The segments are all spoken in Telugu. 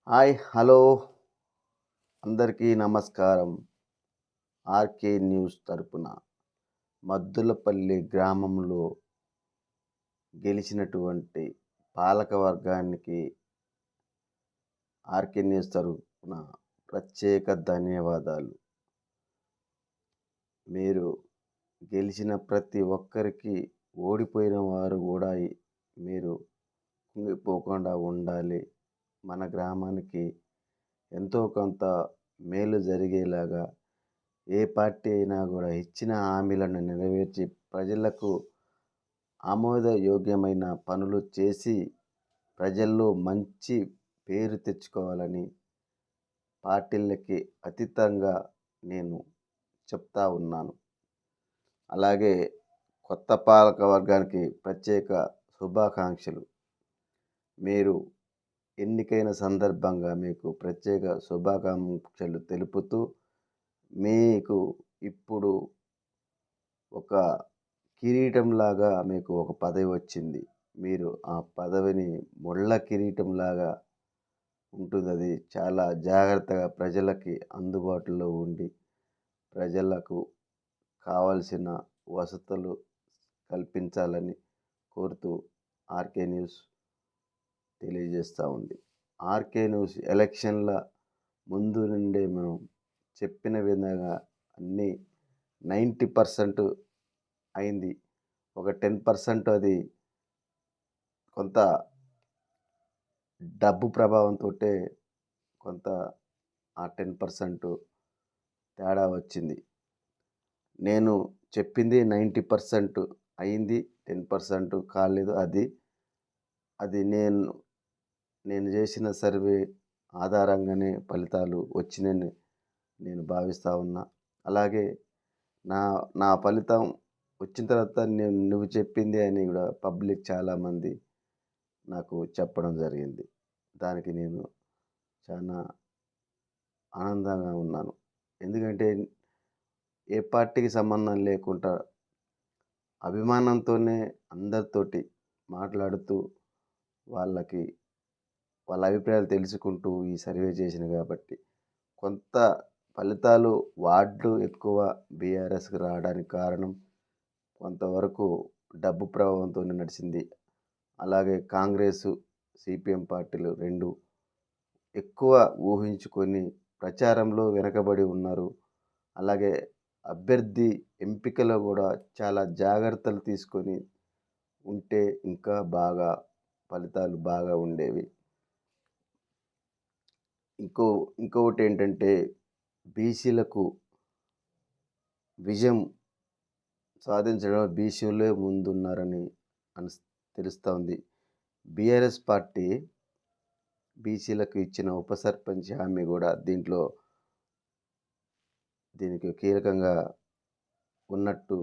హాయ్ హలో అందరికీ నమస్కారం. ఆర్కే న్యూస్ తరపున మద్దులపల్లి గ్రామంలో గెలిచినటువంటి పాలక వర్గానికి ఆర్కే న్యూస్ తరపున ప్రత్యేక ధన్యవాదాలు. మీరు గెలిచిన ప్రతి ఒక్కరికి, ఓడిపోయిన వారు కూడా మీరు కుంగిపోకుండా ఉండాలి. మన గ్రామానికి ఎంతో కొంత మేలు జరిగేలాగా ఏ పార్టీ అయినా కూడా ఇచ్చిన హామీలను నెరవేర్చి ప్రజలకు ఆమోదయోగ్యమైన పనులు చేసి ప్రజల్లో మంచి పేరు తెచ్చుకోవాలని పార్టీలకి అతీతంగా నేను చెప్తా ఉన్నాను. అలాగే కొత్త పాలక వర్గానికి ప్రత్యేక శుభాకాంక్షలు. మీరు ఎన్నికైన సందర్భంగా మీకు ప్రత్యేక శుభాకాంక్షలు తెలుపుతూ, మీకు ఇప్పుడు ఒక కిరీటంలాగా మీకు ఒక పదవి వచ్చింది. మీరు ఆ పదవిని ముళ్ళ కిరీటంలాగా ఉంటుంది. అది చాలా జాగ్రత్తగా ప్రజలకి అందుబాటులో ఉండి ప్రజలకు కావలసిన వసతులు కల్పించాలని కోరుతూ ఆర్కే న్యూస్ తెలియజేస్తూ ఉంది. ఆర్కే న్యూస్ ఎలక్షన్ల ముందు నుండే మనం చెప్పిన విధంగా అన్నీ 90% అయింది. ఒక 10% అది కొంత డబ్బు ప్రభావంతో కొంత ఆ 10% తేడా వచ్చింది. నేను చెప్పింది 90% అయింది, 10% కాలేదు. అది నేను చేసిన సర్వే ఆధారంగానే ఫలితాలు వచ్చినాయని నేను భావిస్తూ ఉన్నా. అలాగే నా నా ఫలితం వచ్చిన తర్వాత నువ్వు చెప్పింది అని కూడా పబ్లిక్ చాలామంది నాకు చెప్పడం జరిగింది. దానికి నేను చాలా ఆనందంగా ఉన్నాను. ఎందుకంటే ఏ పార్టీకి సంబంధం లేకుండా అభిమానంతోనే అందరితోటి మాట్లాడుతూ వాళ్ళ అభిప్రాయాలు తెలుసుకుంటూ ఈ సర్వే చేసిన కాబట్టి కొంత ఫలితాలు వార్డులు ఎక్కువ బీఆర్ఎస్కి రావడానికి కారణం కొంతవరకు డబ్బు ప్రభావంతో నడిచింది. అలాగే కాంగ్రెస్, సిపిఎం పార్టీలు రెండు ఎక్కువ ఊహించుకొని ప్రచారంలో వెనకబడి ఉన్నారు. అలాగే అభ్యర్థి ఎంపికలో కూడా చాలా జాగ్రత్తలు తీసుకొని ఉంటే ఇంకా ఫలితాలు బాగా ఉండేవి. ఇంకొకటి ఏంటంటే బీసీలకు విజయం సాధించడం బీసీలే ముందున్నారని తెలుస్తూ ఉంది. బీఆర్ఎస్ పార్టీ బీసీలకు ఇచ్చిన ఉప సర్పంచ్ హామీ కూడా దీనికి కీలకంగా ఉన్నట్టు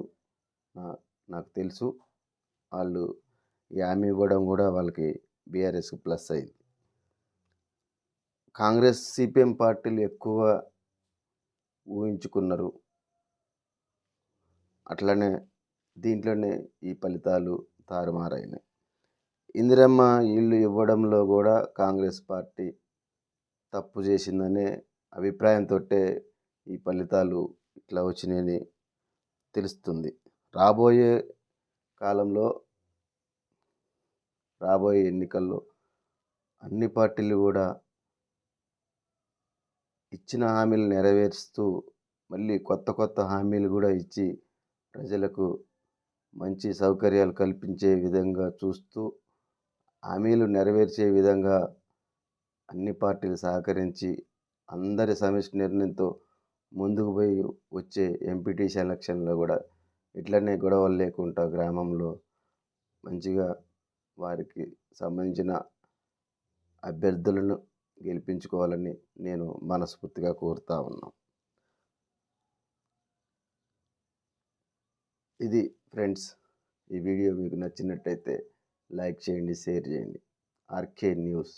నాకు తెలుసు. వాళ్ళు ఈ హామీ ఇవ్వడం కూడా వాళ్ళకి బీఆర్ఎస్కి ప్లస్ అయింది. కాంగ్రెస్, సిపిఎం పార్టీలు ఎక్కువ ఊహించుకున్నారు. అట్లనే దీంట్లోనే ఈ ఫలితాలు తారుమారైనాయి. ఇందిరమ్మ ఇల్లు ఇవ్వడంలో కూడా కాంగ్రెస్ పార్టీ తప్పు చేసిందనే అభిప్రాయంతో ఈ ఫలితాలు ఇట్లా వచ్చినాయని తెలుస్తుంది. రాబోయే కాలంలో రాబోయే ఎన్నికల్లో అన్ని పార్టీలు కూడా ఇచ్చిన హామీలు నెరవేరుస్తూ మళ్ళీ కొత్త హామీలు కూడా ఇచ్చి ప్రజలకు మంచి సౌకర్యాలు కల్పించే విధంగా చూస్తూ హామీలు నెరవేర్చే విధంగా అన్ని పార్టీలు సహకరించి అందరి సమిష్టి నిర్ణయంతో ముందుకు పోయి వచ్చే ఎంపీటీసీ ఎలక్షన్లో కూడా ఇట్లనే గొడవలు లేకుండా గ్రామంలో మంచిగా వారికి సంబంధించిన అభ్యర్థులను గెలిపించుకోవాలని నేను మనస్ఫూర్తిగా కోరుతా ఉన్నాను. ఇది ఫ్రెండ్స్, ఈ వీడియో మీకు నచ్చినట్టయితే లైక్ చేయండి, షేర్ చేయండి. RK news.